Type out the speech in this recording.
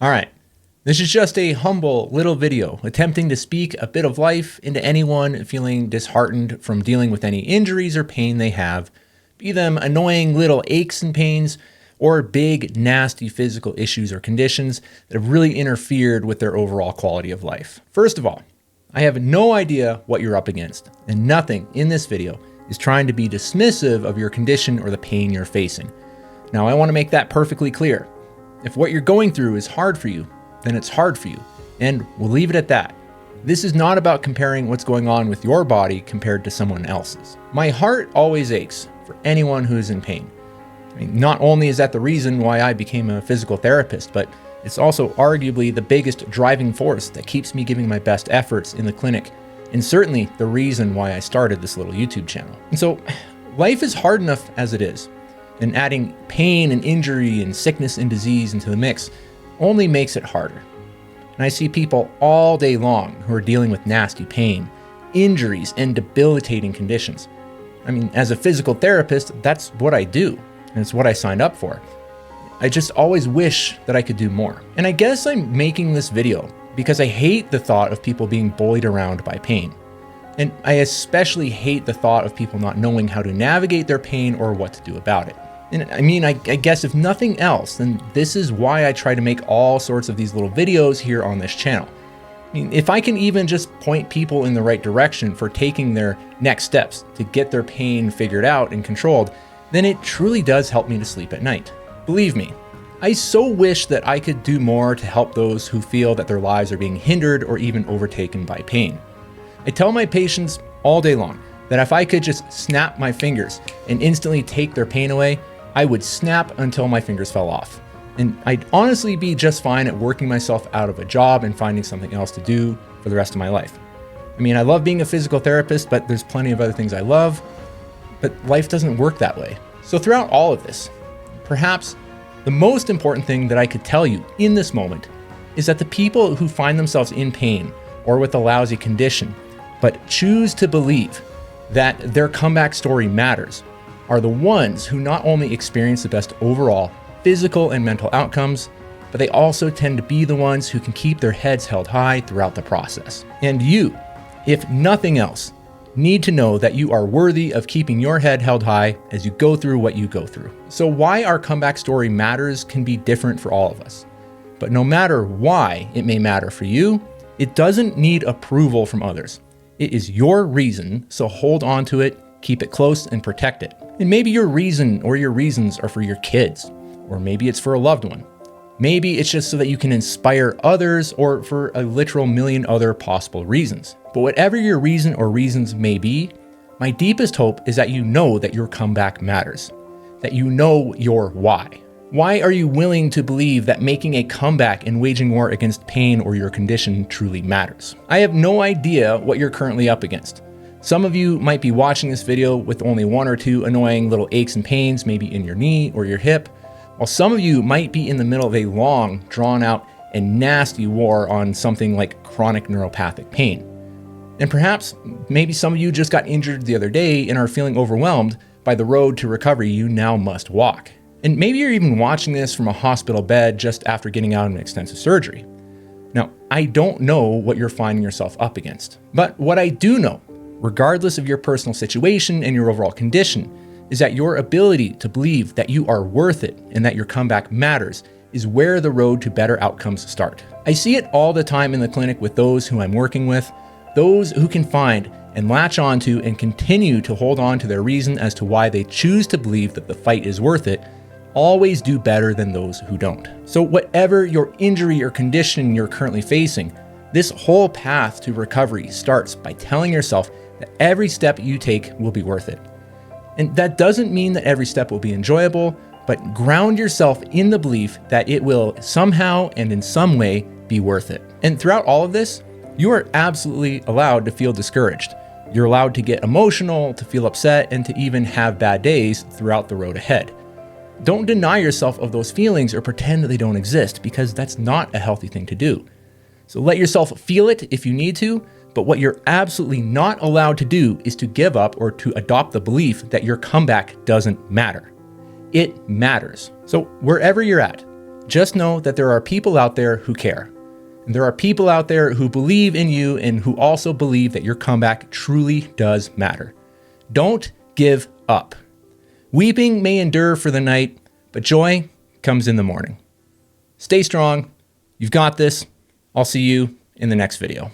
All right, this is just a humble little video attempting to speak a bit of life into anyone feeling disheartened from dealing with any injuries or pain they have, be them annoying little aches and pains or big, nasty physical issues or conditions that have really interfered with their overall quality of life. First of all, I have no idea what you're up against, and nothing in this video is trying to be dismissive of your condition or the pain you're facing. Now, I want to make that perfectly clear. If what you're going through is hard for you, then it's hard for you, and we'll leave it at that. This is not about comparing what's going on with your body compared to someone else's. My heart always aches for anyone who is in pain. I mean, not only is that the reason why I became a physical therapist, but it's also arguably the biggest driving force that keeps me giving my best efforts in the clinic, and certainly the reason why I started this little YouTube channel. And so, life is hard enough as it is, and adding pain and injury and sickness and disease into the mix only makes it harder. And I see people all day long who are dealing with nasty pain, injuries, and debilitating conditions. I mean, as a physical therapist, that's what I do, and it's what I signed up for. I just always wish that I could do more. And I guess I'm making this video because I hate the thought of people being bullied around by pain. And I especially hate the thought of people not knowing how to navigate their pain or what to do about it. And I mean, I guess if nothing else, then this is why I try to make all sorts of these little videos here on this channel. I mean, if I can even just point people in the right direction for taking their next steps to get their pain figured out and controlled, then it truly does help me to sleep at night. Believe me, I so wish that I could do more to help those who feel that their lives are being hindered or even overtaken by pain. I tell my patients all day long that if I could just snap my fingers and instantly take their pain away, I would snap until my fingers fell off. And I'd honestly be just fine at working myself out of a job and finding something else to do for the rest of my life. I mean, I love being a physical therapist, but there's plenty of other things I love, but life doesn't work that way. So throughout all of this, perhaps the most important thing that I could tell you in this moment is that the people who find themselves in pain or with a lousy condition, but choose to believe that their comeback story matters, are the ones who not only experience the best overall physical and mental outcomes, but they also tend to be the ones who can keep their heads held high throughout the process. And you, if nothing else, need to know that you are worthy of keeping your head held high as you go through what you go through. So why our comeback story matters can be different for all of us. But no matter why it may matter for you, it doesn't need approval from others. It is your reason, so hold on to it, keep it close, and protect it. And maybe your reason or your reasons are for your kids, or maybe it's for a loved one. Maybe it's just so that you can inspire others, or for a literal million other possible reasons. But whatever your reason or reasons may be, my deepest hope is that you know that your comeback matters, that you know your why. Why are you willing to believe that making a comeback and waging war against pain or your condition truly matters? I have no idea what you're currently up against. Some of you might be watching this video with only one or two annoying little aches and pains, maybe in your knee or your hip, while some of you might be in the middle of a long, drawn out, and nasty war on something like chronic neuropathic pain. And perhaps, maybe some of you just got injured the other day and are feeling overwhelmed by the road to recovery you now must walk. And maybe you're even watching this from a hospital bed just after getting out of an extensive surgery. Now, I don't know what you're finding yourself up against, but what I do know, regardless of your personal situation and your overall condition, is that your ability to believe that you are worth it and that your comeback matters is where the road to better outcomes start. I see it all the time in the clinic with those who I'm working with, those who can find and latch onto and continue to hold on to their reason as to why they choose to believe that the fight is worth it, always do better than those who don't. So whatever your injury or condition you're currently facing, this whole path to recovery starts by telling yourself that every step you take will be worth it. And that doesn't mean that every step will be enjoyable, but ground yourself in the belief that it will somehow and in some way be worth it. And throughout all of this, you are absolutely allowed to feel discouraged. You're allowed to get emotional, to feel upset, and to even have bad days throughout the road ahead. Don't deny yourself of those feelings or pretend that they don't exist, because that's not a healthy thing to do. So let yourself feel it if you need to, but what you're absolutely not allowed to do is to give up or to adopt the belief that your comeback doesn't matter. It matters. So wherever you're at, Just know that there are people out there who care. And there are people out there who believe in you and who also believe that your comeback truly does matter. Don't give up. Weeping may endure for the night, but joy comes in the morning. Stay strong. You've got this. I'll see you in the next video.